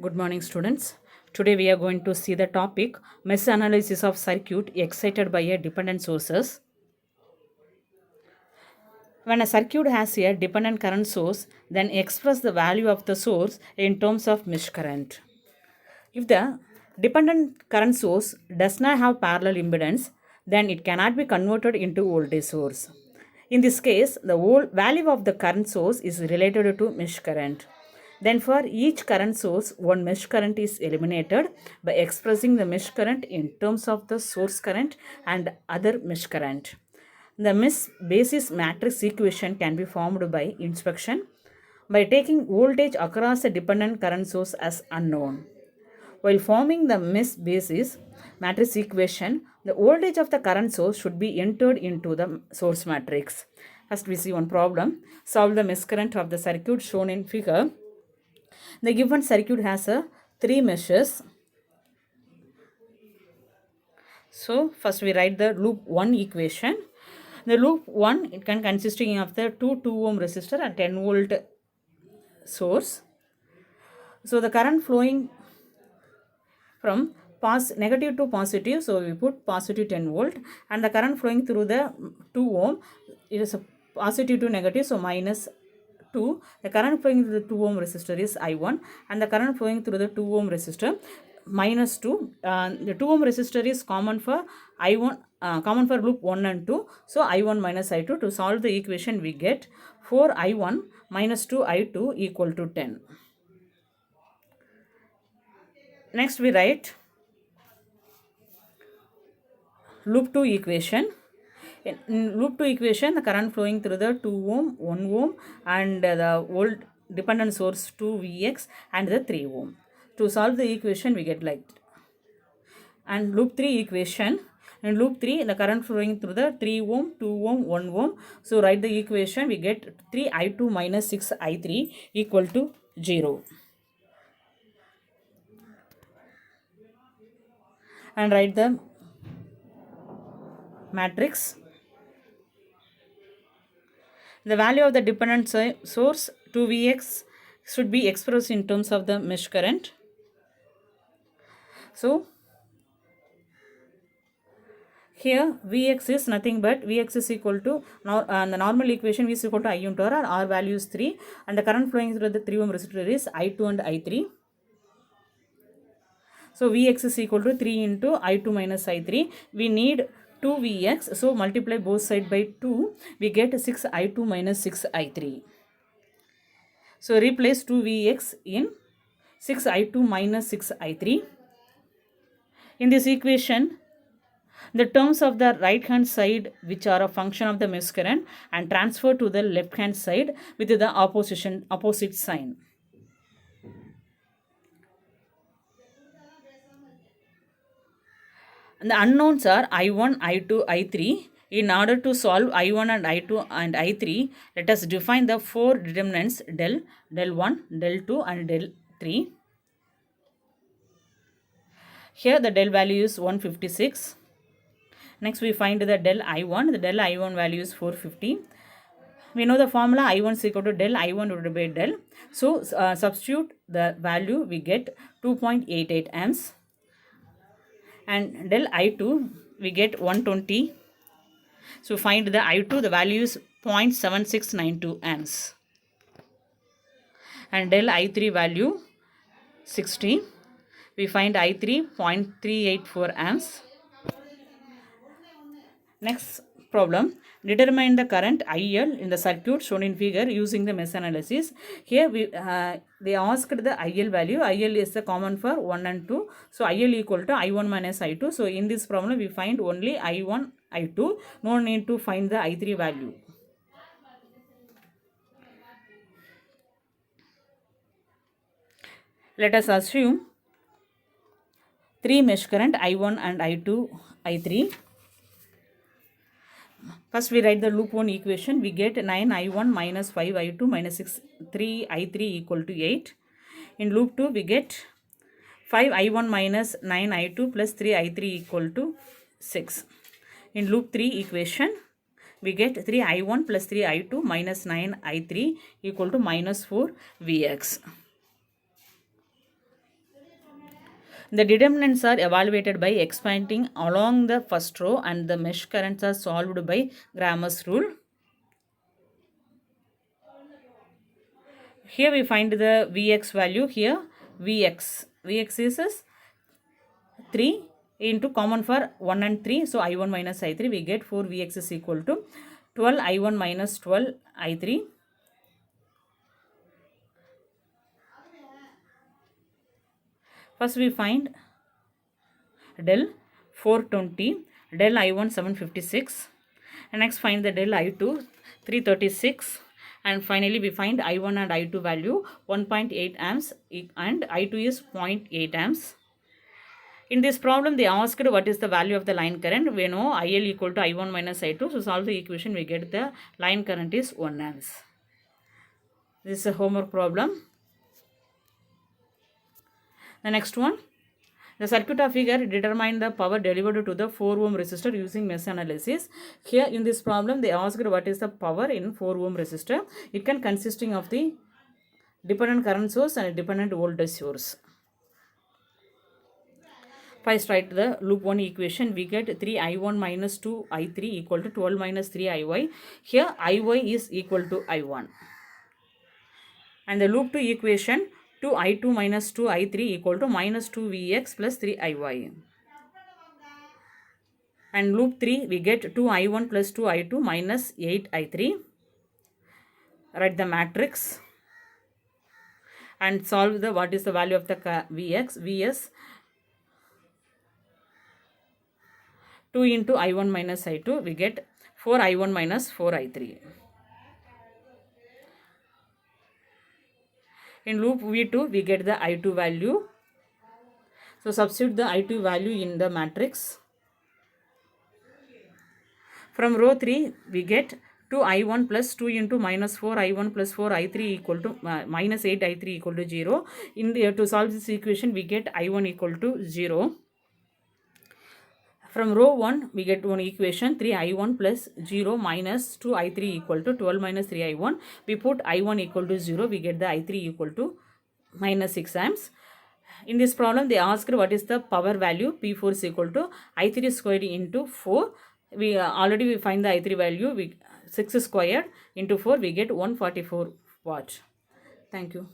Good morning, students. Today we are going to see the topic mesh analysis of circuit excited by a dependent sources. When a circuit has a dependent current source, then express the value of the source in terms of mesh current. If the dependent current source does not have parallel impedance, then it cannot be converted into voltage source. In this case, the whole value of the current source is related to mesh current. Then for each current source, one mesh current is eliminated by expressing the mesh current in terms of the source current and other mesh current. The mesh basis matrix equation can be formed by inspection by taking voltage across a dependent current source as unknown. While forming the mesh basis matrix equation, the voltage of the current source should be entered into the source matrix. First we see one problem. Solve the mesh current of the circuit shown in figure. The given circuit has three meshes. So first we write the loop 1 equation. The loop 1 it can consisting of the 2 ohm resistor and 10 volt source. So the current flowing from negative to positive, so we put positive 10 volt, and the current flowing through the 2 ohm, it is a positive to negative, so minus 2. The current flowing through the 2 ohm resistor is I1, and the current flowing through the 2 ohm resistor minus 2. The 2 ohm resistor is common for I1, common for loop 1 and 2, so I1 minus I2. To solve the equation we get 4I1 minus 2I2 equal to 10. Next we write loop 2 equation. In loop 2 equation, the current flowing through the 2 ohm, 1 ohm and the volt dependent source 2Vx and the 3 ohm. To solve the equation we get like that. And loop 3 equation, in loop 3 the current flowing through the 3 ohm, 2 ohm, 1 ohm. So write the equation, we get 3I2 minus 6I3 equal to 0. And write the matrix. The value of the dependent source 2Vx should be expressed in terms of the mesh current. So here Vx is nothing but Vx is equal to the normal equation V is equal to I into R value is 3 and the current flowing through the 3 ohm resistor is I2 and I3. So Vx is equal to 3 into I2 minus I3. We need 2Vx, so multiply both sides by 2, we get 6I2 minus 6I3. So replace 2Vx in 6I2 minus 6I3. In this equation, the terms of the right hand side which are a function of the mesh current and transfer to the left hand side with the opposite sign. And the unknowns are I1, I2, I3. In order to solve I1 and I2 and I3, let us define the four determinants del, del 1, del 2 and del 3. Here the del value is 156. Next we find the del I1. The del I1 value is 450. We know the formula I1 is equal to del I1 divided by del. So substitute the value, we get 2.88 amps. And del I2 we get 120. So find the I2, the value is 0.7692 amps. And del I3 value 60. We find I3 0.384 amps. Next problem, determine the current IL in the circuit shown in figure using the mesh analysis. Here they asked the IL value. IL is the common for 1 and 2. So IL equal to I1 minus I2. So in this problem we find only I1, I2. No need to find the I3 value. Let us assume 3 mesh current I1 and I2, I3. First we write the loop 1 equation. We get 9I1 minus 5I2 minus 3I3 equal to 8. In loop 2 we get 5I1 minus 9I2 plus 3I3 equal to 6. In loop 3 equation we get 3I1 plus 3I2 minus 9I3 equal to minus 4Vx. The determinants are evaluated by expanding along the first row and the mesh currents are solved by Cramer's rule. Here we find the Vx value. Here Vx is 3 into common for 1 and 3. So I1 minus I3 we get 4 Vx is equal to 12 I1 minus 12 I3. First we find del 420, del I1 756, and next find the del I2 336, and finally we find I1 and I2 value 1.8 amps and I2 is 0.8 amps. In this problem they asked what is the value of the line current. We know IL equal to I1 minus I2. So solve the equation, we get the line current is 1 amps. This is a homework problem. The next one, the circuit of figure determine the power delivered to the 4 ohm resistor using mesh analysis. Here in this problem they asked what is the power in 4 ohm resistor. It can consisting of the dependent current source and dependent voltage source. First write the loop 1 equation. We get 3 I1 minus 2 I3 equal to 12 minus 3 IY. Here IY is equal to I1. And the loop 2 equation, 2 I2 minus 2 I3 equal to minus 2 Vx plus 3 IY. And loop 3 we get 2 I1 plus 2 I2 minus 8 I3. Write the matrix and solve the what is the value of the Vx. Vs 2 into I1 minus I2 we get 4 I1 minus 4 I3. In loop V2 we get the I2 value. So substitute the I2 value in the matrix. From row 3 we get 2 I1 plus 2 into minus 4 I1 plus 4 I3 equal to minus 8 I3 equal to 0. To solve this equation we get I1 equal to 0. From row 1 we get one equation, 3 I1 plus 0 minus 2 I3 equal to 12 minus 3 I1. We put I1 equal to 0, we get the I3 equal to minus 6 amps. In this problem they asked what is the power value. P4 is equal to I3 squared into 4. We already we find the I3 value. 6 squared into 4 we get 144 watt. Thank you.